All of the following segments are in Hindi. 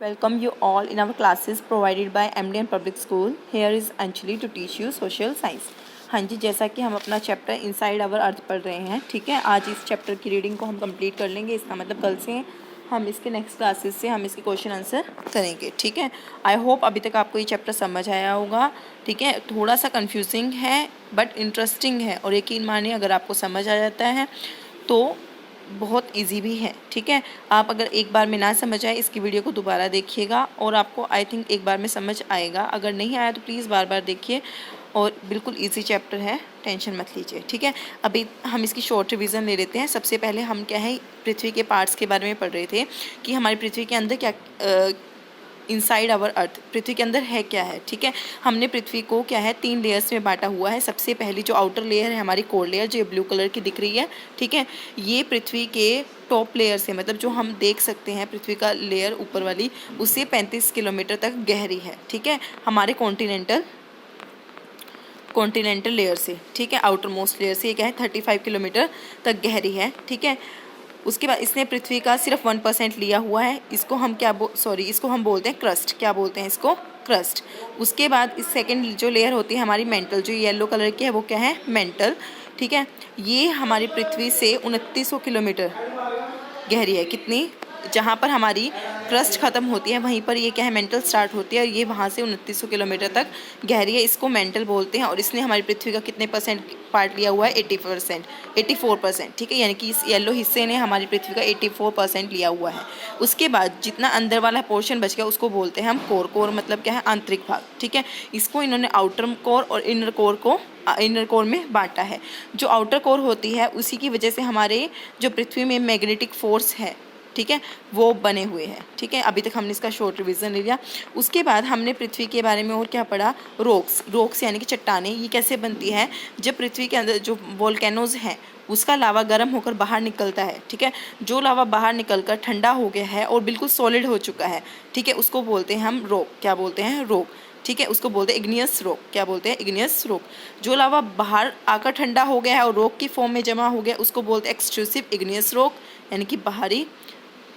Welcome you all in our classes provided by MDN Public School. Here is Anjali to teach you social science. हाँ जी, जैसा कि हम अपना चैप्टर इनसाइड आवर अर्थ पढ़ रहे हैं, ठीक है। आज इस चैप्टर की रीडिंग को हम कंप्लीट कर लेंगे। इसका मतलब कल से हम इसके नेक्स्ट क्लासेस से हम इसके क्वेश्चन आंसर करेंगे, ठीक है। आई होप अभी तक आपको ये चैप्टर समझ आया होगा, ठीक है। थोड़ा सा कंफ्यूजिंग है बट इंटरेस्टिंग है, और यकीन मानिए अगर आपको समझ आ जाता है तो बहुत इजी भी है, ठीक है। आप अगर एक बार में ना समझ आए, इसकी वीडियो को दोबारा देखिएगा और आपको आई थिंक एक बार में समझ आएगा। अगर नहीं आया तो प्लीज़ बार बार देखिए, और बिल्कुल इजी चैप्टर है, टेंशन मत लीजिए, ठीक है। अभी हम इसकी शॉर्ट रिवीजन ले लेते हैं। सबसे पहले हम क्या है, पृथ्वी के पार्ट्स के बारे में पढ़ रहे थे कि हमारी पृथ्वी के अंदर क्या इनसाइड आवर अर्थ, पृथ्वी के अंदर है क्या है, ठीक है। हमने पृथ्वी को क्या है 3 लेयर्स में बांटा हुआ है। सबसे पहली जो आउटर लेयर है हमारी कोर लेयर, जो ब्लू कलर की दिख रही है, ठीक है। ये पृथ्वी के टॉप लेयर से, मतलब जो हम देख सकते हैं पृथ्वी का लेयर ऊपर वाली, उससे 35 किलोमीटर तक गहरी है, ठीक है। हमारे कॉन्टिनेंटल लेयर से, ठीक है, आउटर मोस्ट लेयर से ये क्या है 35 किलोमीटर तक गहरी है, ठीक है। उसके बाद इसने पृथ्वी का सिर्फ 1% लिया हुआ है। इसको हम इसको हम बोलते हैं क्रस्ट। क्या बोलते हैं इसको? क्रस्ट। उसके बाद इस सेकंड जो लेयर होती है हमारी मेंटल, जो येलो कलर की है वो क्या है मेंटल, ठीक है। ये हमारी पृथ्वी से 2900 किलोमीटर गहरी है। कितनी? जहाँ पर हमारी क्रस्ट ख़त्म होती है वहीं पर ये क्या है मेंटल स्टार्ट होती है, और ये वहाँ से 2900 किलोमीटर तक गहरी है। इसको मेंटल बोलते हैं। और इसने हमारी पृथ्वी का कितने परसेंट पार्ट लिया हुआ है? 84%, ठीक है। यानी कि इस येलो हिस्से ने हमारी पृथ्वी का 84% लिया हुआ है। उसके बाद जितना अंदर वाला पोर्शन बच गया उसको बोलते हैं हम कोर। कोर मतलब क्या है? आंतरिक भाग, ठीक है। इसको इन्होंने आउटर कोर और इनर कोर में बांटा है। जो आउटर कोर होती है उसी की वजह से हमारे जो पृथ्वी में मैग्नेटिक फोर्स है, ठीक है, वो बने हुए हैं, ठीक है। अभी तक हमने इसका शॉर्ट रिवीजन ले लिया। उसके बाद हमने पृथ्वी के बारे में और क्या पढ़ा? रॉक्स यानी कि चट्टानें। ये कैसे बनती है? जब पृथ्वी के अंदर जो वोल्केनोज हैं उसका लावा गर्म होकर बाहर निकलता है, ठीक है। जो लावा बाहर निकलकर ठंडा हो गया है और बिल्कुल सॉलिड हो चुका है, ठीक है, उसको बोलते हैं हम रॉक। क्या बोलते हैं? रॉक, ठीक है। उसको बोलते हैं इग्नियस रॉक। क्या बोलते हैं? Igneous rock. जो लावा बाहर आकर ठंडा हो गया है और रॉक की फॉर्म में जमा हो गया उसको बोलते हैं एक्सट्रूसिव इग्नियस रॉक, यानी कि बाहरी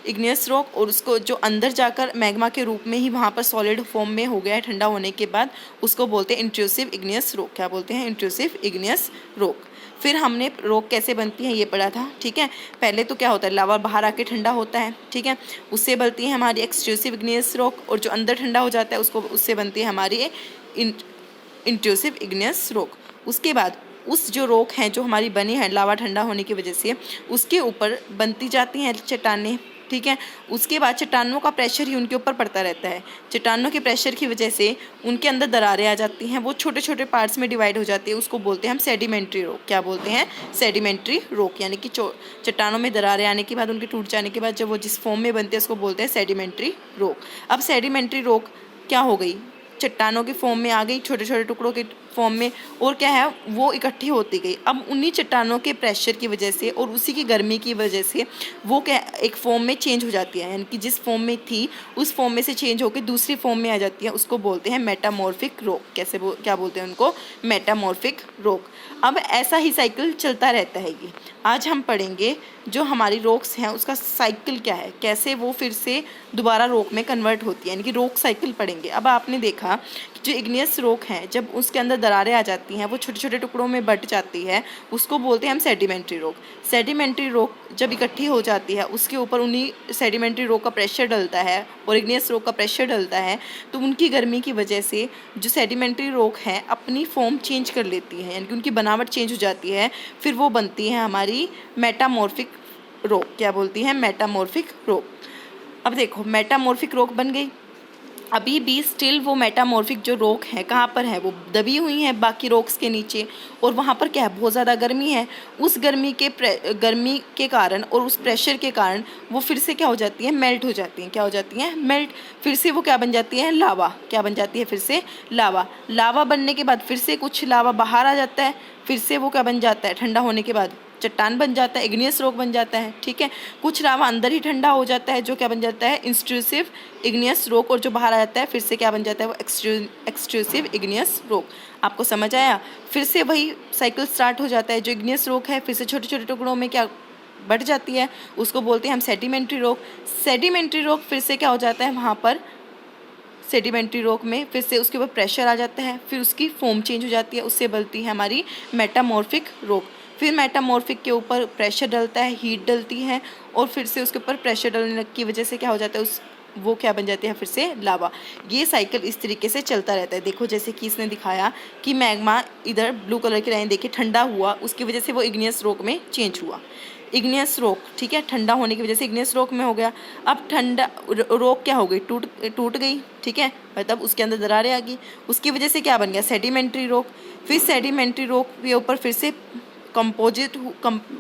इग्नियस रॉक। और उसको जो अंदर जाकर मैग्मा के रूप में ही वहाँ पर सॉलिड फॉर्म में हो गया है ठंडा होने के बाद, उसको बोलते हैं इंट्रूसिव इग्नियस रॉक। क्या बोलते हैं? Intrusive igneous rock. फिर हमने रॉक कैसे बनती है ये पढ़ा था, ठीक है। पहले तो क्या होता है, लावा बाहर आके ठंडा होता है, ठीक है, उससे बनती है हमारी एक्सट्रूसिव इग्नियस रॉक। और जो अंदर ठंडा हो जाता है उससे बनती है हमारी इंट्रूसिव इग्नियस रॉक। उसके बाद उस जो रॉक हैं जो हमारी बनी है लावा ठंडा होने की वजह से, उसके ऊपर बनती जाती हैं चट्टानें, ठीक है। उसके बाद चट्टानों का प्रेशर ही उनके ऊपर पड़ता रहता है। चट्टानों के प्रेशर की वजह से उनके अंदर दरारें आ जाती हैं, वो छोटे छोटे पार्ट्स में डिवाइड हो जाती है। उसको बोलते हैं हम सेडिमेंट्री रॉक। क्या बोलते हैं? Sedimentary rock. यानी कि चट्टानों में दरारें आने के बाद, उनके टूट जाने के बाद जब वो जिस फॉर्म में बनते हैं उसको बोलते हैं सेडिमेंट्री रॉक। अब सेडिमेंट्री रॉक क्या हो गई? चट्टानों के फॉर्म में आ गई, छोटे छोटे टुकड़ों के फॉर्म में, और क्या है वो इकट्ठी होती गई। अब उन्हीं चट्टानों के प्रेशर की वजह से और उसी की गर्मी की वजह से वो क्या एक फॉर्म में चेंज हो जाती है, यानी कि जिस फॉर्म में थी उस फॉर्म में से चेंज होकर दूसरी फॉर्म में आ जाती है। उसको बोलते हैं मेटामॉर्फिक रॉक। क्या बोलते हैं उनको? Metamorphic rock. अब ऐसा ही साइकिल चलता रहता है। ये आज हम पढ़ेंगे जो हमारी रॉक्स हैं उसका साइकिल क्या है, कैसे वो फिर से दोबारा रॉक में कन्वर्ट होती है, यानी कि रॉक साइकिल पढ़ेंगे। अब आपने देखा कि जो इग्नियस रॉक है जब उसके अंदर दरारें आ जाती हैं, वो छोटे छोटे टुकड़ों में बट जाती है, उसको बोलते हैं हम सेडिमेंट्री रॉक। सेडिमेंट्री रॉक जब इकट्ठी हो जाती है उसके ऊपर उन्हीं सेडिमेंट्री रॉक का प्रेशर डलता है और इग्नियस रॉक का प्रेशर डलता है, तो उनकी गर्मी की वजह से जो सेडिमेंट्री रॉक है अपनी फॉर्म चेंज कर लेती है, यानी कि उनकी बनावट चेंज हो जाती है। फिर वो बनती है हमारी मेटामॉर्फिक रॉक। क्या बोलती है? Metamorphic rock. अब देखो मेटामॉर्फिक रॉक बन गई। अभी भी स्टिल वो मेटामॉर्फिक जो रॉक है कहाँ पर है? वो दबी हुई हैं बाकी रॉक्स के नीचे, और वहाँ पर क्या है बहुत ज़्यादा गर्मी है। उस गर्मी के कारण और उस प्रेशर के कारण वो फिर से क्या हो जाती है? मेल्ट हो जाती हैं। क्या हो जाती हैं? मेल्ट। फिर से वो क्या बन जाती है? लावा। क्या बन जाती है? फिर से लावा। लावा बनने के बाद फिर से कुछ लावा बाहर आ जाता है, फिर से वो क्या बन जाता है? ठंडा होने के बाद चट्टान बन जाता है, इग्नियस रॉक बन जाता है, ठीक है। कुछ लावा अंदर ही ठंडा हो जाता है जो क्या बन जाता है? Intrusive igneous rock. और जो बाहर आ जाता है फिर से क्या बन जाता है? वो एक्सट्रूसिव इग्नियस रॉक। आपको समझ आया? फिर से वही साइकिल स्टार्ट हो जाता है। जो इग्नियस रॉक है फिर से छोटे छोटे टुकड़ों में क्या बढ़ जाती है, उसको बोलते हैं हम सेडिमेंट्री रॉक। सेडिमेंट्री रॉक फिर से क्या हो जाता है, वहाँ पर सेडिमेंट्री रॉक में फिर से उसके ऊपर प्रेशर आ जाता है, फिर उसकी फॉर्म चेंज हो जाती है, उससे बनती है हमारी मेटामॉर्फिक रॉक। फिर मेटामॉर्फिक के ऊपर प्रेशर डलता है, हीट डलती है, और फिर से उसके ऊपर प्रेशर डलने की वजह से क्या हो जाता है, वो क्या बन जाती है फिर से लावा। ये साइकिल इस तरीके से चलता रहता है। देखो जैसे कि इसने दिखाया कि मैग्मा इधर ब्लू कलर की लाइन देखिए ठंडा हुआ, उसकी वजह से वो इग्नियस रॉक में चेंज हुआ। इग्नियस रॉक, ठीक है, ठंडा होने की वजह से इग्नियस रॉक में हो गया। अब ठंडा रॉक क्या हो गई, टूट गई, ठीक है, मतलब उसके अंदर दरारें आ गई, उसकी वजह से क्या बन गया, सेडिमेंट्री रॉक। फिर सेडिमेंट्री रॉक के ऊपर फिर से कंपोजिट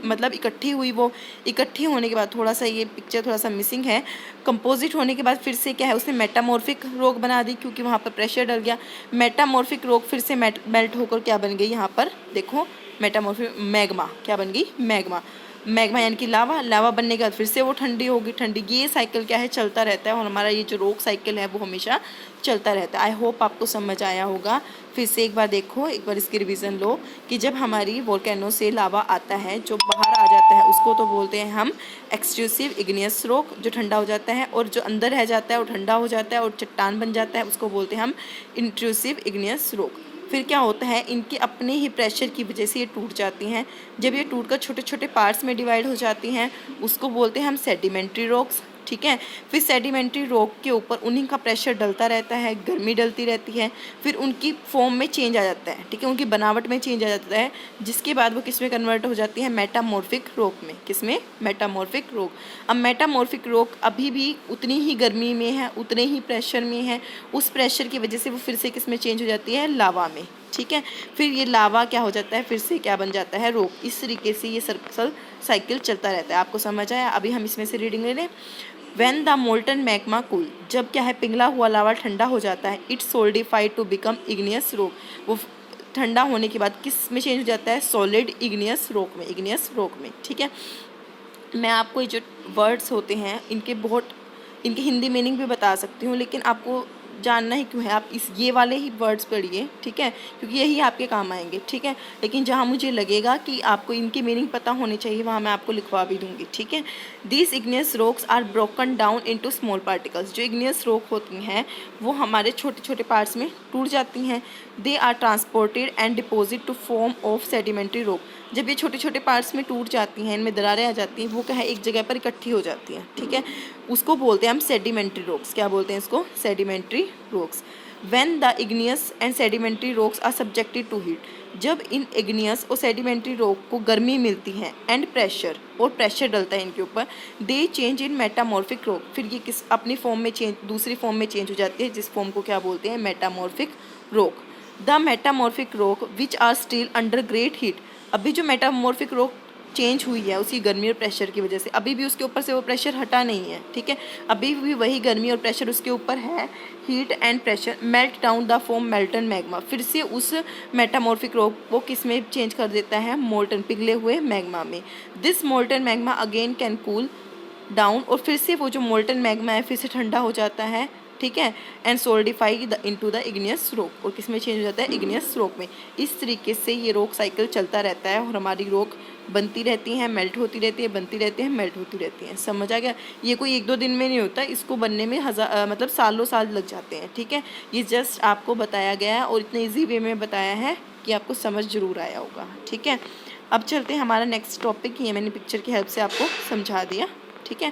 मतलब इकट्ठी हुई, वो इकट्ठी होने के बाद थोड़ा सा ये पिक्चर थोड़ा सा मिसिंग है। कंपोजिट होने के बाद फिर से क्या है, उसने मेटामॉर्फिक रॉक बना दी, क्योंकि वहाँ पर प्रेशर डल गया। मेटामॉर्फिक रॉक फिर से मेल्ट होकर क्या बन गई, यहाँ पर देखो मेटामॉर्फिक मैग्मा, क्या बन गई, मैग्मा। मैग्मा यानी कि लावा बनने के बाद फिर से वो ठंडी होगी, ठंडी। ये साइकिल क्या है, चलता रहता है, और हमारा ये जो रॉक साइकिल है वो हमेशा चलता रहता है। आई होप आपको समझ आया होगा। फिर से एक बार देखो, एक बार इसकी रिवीजन लो कि जब हमारी वोल्केनो से लावा आता है, जो बाहर आ जाता है, उसको तो बोलते हैं हम एक्सट्रूसिव इग्नियस रॉक, जो ठंडा हो जाता है, और जो अंदर रह जाता है वो ठंडा हो जाता है और चट्टान बन जाता है, उसको बोलते हैं हम इंट्रूसिव इग्नियस रॉक। फिर क्या होता है, इनके अपने ही प्रेशर की वजह से ये टूट जाती हैं। जब ये टूटकर छोटे छोटे पार्ट्स में डिवाइड हो जाती हैं, उसको बोलते हैं हम सेडिमेंट्री रॉक्स, ठीक है। फिर सेडिमेंट्री रॉक के ऊपर उन्हीं का प्रेशर डलता रहता है, गर्मी डलती रहती है, फिर उनकी फॉर्म में चेंज आ जाता है, ठीक है, उनकी बनावट में चेंज आ जाता है, जिसके बाद वो किस में कन्वर्ट हो जाती है, मेटामॉर्फिक रॉक में। किस में, मेटामॉर्फिक रॉक। अब मेटामॉर्फिक रॉक अभी भी उतनी ही गर्मी में है, उतने ही प्रेशर में है, उस प्रेशर की वजह से वो फिर से किस में चेंज हो जाती है, लावा में, ठीक है। फिर ये लावा क्या हो जाता है, फिर से क्या बन जाता है, रॉक। इस तरीके से ये सर्कल साइकिल चलता रहता है। आपको समझ आया। अभी हम इसमें से रीडिंग ले लें। When the molten magma cool, जब क्या है, पिघला हुआ लावा ठंडा हो जाता है, it solidified to become igneous rock, वो ठंडा होने के बाद किस में चेंज हो जाता है, सॉलिड इग्नियस रॉक में, इग्नियस रॉक में, ठीक है। मैं आपको ये जो वर्ड्स होते हैं इनके हिंदी मीनिंग भी बता सकती हूँ, लेकिन आपको जानना ही क्यों है, आप ये वाले ही वर्ड्स पढ़िए, ठीक है, क्योंकि यही आपके काम आएंगे, ठीक है। लेकिन जहाँ मुझे लगेगा कि आपको इनकी मीनिंग पता होनी चाहिए, वहाँ मैं आपको लिखवा भी दूंगी, ठीक है। These igneous rocks are broken down into small particles, जो इग्नियस रॉक होती हैं वो हमारे छोटे छोटे पार्ट्स में टूट जाती हैं। They are transported and deposit to form of sedimentary rock, जब ये छोटे छोटे पार्ट्स में टूट जाती हैं, इनमें दरारें आ जाती हैं, वो क्या है, एक जगह पर इकट्ठी हो जाती हैं, ठीक है, उसको बोलते हैं हम सेडिमेंट्री रॉक्स। क्या बोलते हैं इसको, sedimentary rocks. When the igneous and sedimentary rocks are subjected to heat, जब इन इग्नियस और सेडिमेंट्री रॉक को गर्मी मिलती है एंड प्रेशर, और प्रेशर डलता है इनके ऊपर, दे चेंज इन मेटामॉर्फिक रॉक, फिर ये किस अपनी फॉर्म में चेंज, दूसरी फॉर्म में चेंज हो जाती है, जिस फॉर्म को क्या बोलते हैं, metamorphic rock. The metamorphic rock which are still under great heat, अभी जो मेटामॉर्फिक रॉक चेंज हुई है उसी गर्मी और प्रेशर की वजह से, अभी भी उसके ऊपर से वो प्रेशर हटा नहीं है, ठीक है, अभी भी वही गर्मी और प्रेशर उसके ऊपर है, heat and pressure, melt down the form Merton magma, फिर से उस मेटामॉर्फिक रॉक को किस में चेंज कर देता है, मोल्टन, पिघले हुए मैग्मा में। This molten magma again can cool down, और फिर से वो जो मोल्टन मैग्मा है फिर से ठंडा हो जाता है, ठीक है, and solidify into the igneous rock, और किस में चेंज हो जाता है, इग्नियस रॉक में। इस तरीके से ये रॉक साइकिल चलता रहता है, और हमारी रॉक बनती रहती हैं, मेल्ट होती रहती है, बनती रहती है, मेल्ट होती रहती हैं। समझ आ गया। ये कोई एक दो दिन में नहीं होता, इसको बनने में मतलब सालों साल लग जाते हैं, ठीक है। ये जस्ट आपको बताया गया है, और इतने ईजी वे में बताया है कि आपको समझ जरूर आया होगा, ठीक है। अब चलते हैं हमारा नेक्स्ट टॉपिक, ये मैंने पिक्चर की हेल्प से आपको समझा दिया, ठीक है।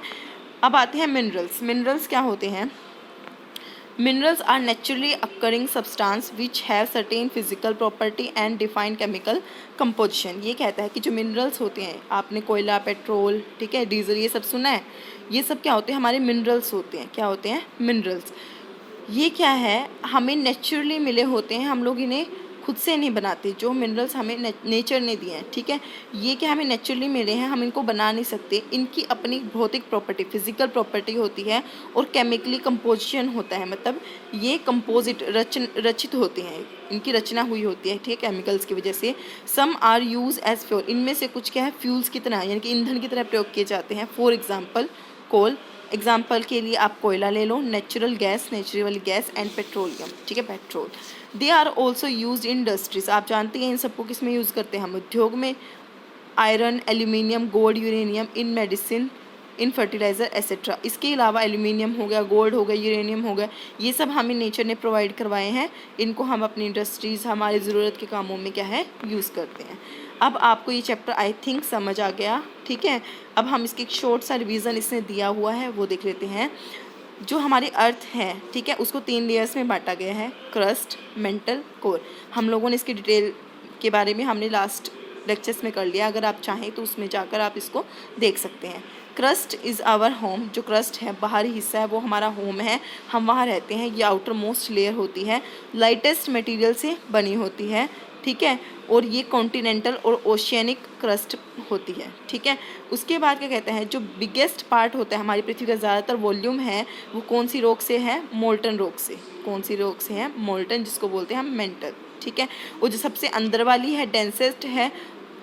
अब आते हैं मिनरल्स। मिनरल्स क्या होते हैं, minerals are naturally occurring substance which have certain physical property and defined chemical composition। ये कहता है कि जो minerals होते हैं, आपने कोयला, पेट्रोल, ठीक है, डीजल, ये सब सुना है, ये सब क्या होते हैं, हमारे minerals होते हैं। क्या होते हैं, minerals। ये क्या है, हमें नेचुरली मिले होते हैं, हम लोग इन्हें खुद से नहीं बनाते, जो मिनरल्स हमें नेचर ने दिए हैं, ठीक है, ये क्या हमें नेचुरली मिले हैं, हम इनको बना नहीं सकते। इनकी अपनी भौतिक प्रॉपर्टी, फिजिकल प्रॉपर्टी होती है, और केमिकली कंपोजिशन होता है, मतलब ये कंपोजिट रचित होते हैं, इनकी रचना हुई होती है, ठीक है, केमिकल्स की वजह से। Some are use as fuel, इनमें से कुछ क्या है, फ्यूल्स की तरह, यानी कि ईंधन की तरह प्रयोग किए जाते हैं। फॉर एग्जाम्पल कोल, एग्जाम्पल के लिए आप कोयला ले लो, natural gas, natural gas and petroleum, ठीक है, petrol. They are also use in industries, आप जानते हैं इन सबको किस में यूज़ करते हैं हम, उद्योग में, आयरन, एल्यूमिनियम, गोल्ड, यूरेनियम इन मेडिसिन, इन फर्टिलाइज़र एसेट्रा। इसके अलावा एल्यूमिनियम हो गया, गोल्ड हो गया, यूरेनियम हो गया, ये सब हमें नेचर ने प्रोवाइड करवाए हैं। इनको हम अपनी इंडस्ट्रीज़, हमारी ज़रूरत के कामों में क्या है यूज़ करते हैं। अब आपको ये चैप्टर आई थिंक समझ आ गया, ठीक है। अब हम इसकी एक शॉर्ट सा रिवीजन इसने दिया हुआ है वो देख लेते हैं। जो हमारी अर्थ है, ठीक है, उसको 3 लेयर्स में बांटा गया है, क्रस्ट, मेंटल, कोर। हम लोगों ने इसकी डिटेल के बारे में हमने लास्ट लेक्चर्स में कर लिया, अगर आप चाहें तो उसमें जाकर आप इसको देख सकते हैं। क्रस्ट इज़ आवर होम, जो क्रस्ट है बाहरी हिस्सा है वो हमारा होम है, हम वहाँ रहते हैं। ये आउटर मोस्ट लेयर होती है, लाइटेस्ट मटेरियल से बनी होती है, ठीक है, और ये कॉन्टिनेंटल और ओशियनिक क्रस्ट होती है, ठीक है। उसके बाद क्या कहते हैं, जो बिगेस्ट पार्ट होता है हमारी पृथ्वी का ज़्यादातर वॉल्यूम है वो कौन सी रॉक से है, मोल्टन रॉक से। कौन सी रॉक से है, मोल्टन, जिसको बोलते हैं हम मेंटल, ठीक है। और जो सबसे अंदर वाली है, डेंसेस्ट है,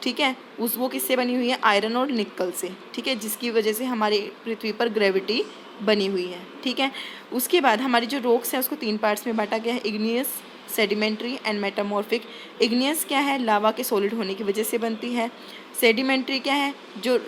ठीक है, वो किससे बनी हुई है, आयरन और निकल से, ठीक है, जिसकी वजह से हमारी पृथ्वी पर ग्रेविटी बनी हुई है, ठीक है। उसके बाद हमारी जो रॉक्स है उसको 3 पार्ट्स में बांटा गया है, igneous, sedimentary and metamorphic. Igneous क्या है, लावा के सॉलिड होने की वजह से बनती है। सेडिमेंट्री क्या है, जो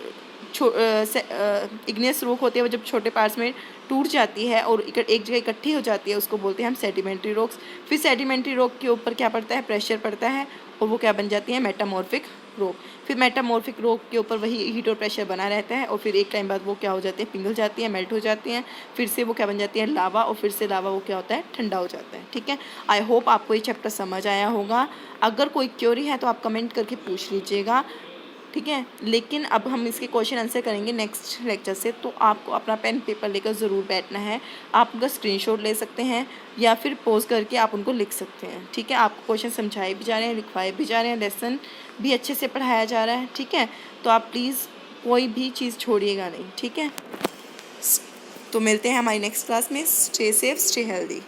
इग्नियस रॉक होती है वो जब छोटे पार्ट्स में टूट जाती है और एक जगह इकट्ठी हो जाती है उसको बोलते हैं हम सेडिमेंट्री रॉक्स। फिर सेडिमेंट्री रॉक के ऊपर क्या पड़ता है, प्रेशर पड़ता है और वो क्या बन जाती है, मेटामॉर्फिक रॉक। फिर मेटामॉर्फिक रॉक के ऊपर वही हीट और प्रेशर बना रहता है और फिर एक टाइम बाद वो क्या हो जाती है, पिघल जाती है, मेल्ट हो जाती हैं, फिर से वो क्या बन जाती है, लावा, और फिर से लावा वो क्या होता है, ठंडा हो जाता है, ठीक है। आई होप आपको ये चैप्टर समझ आया होगा। अगर कोई क्वेरी है तो आप कमेंट करके पूछ लीजिएगा, ठीक है। लेकिन अब हम इसके क्वेश्चन आंसर करेंगे नेक्स्ट लेक्चर से, तो आपको अपना पेन पेपर लेकर ज़रूर बैठना है। आप उनका स्क्रीनशॉट ले सकते हैं या फिर पॉज करके आप उनको लिख सकते हैं, ठीक है। आपको क्वेश्चन समझाए भी जा रहे हैं, लिखवाए भी जा रहे हैं, लेसन भी अच्छे से पढ़ाया जा रहा है, ठीक है। तो आप प्लीज़ कोई भी चीज़ छोड़िएगा नहीं, ठीक है। तो मिलते हैं हमारी नेक्स्ट क्लास में। Stay safe, stay healthy.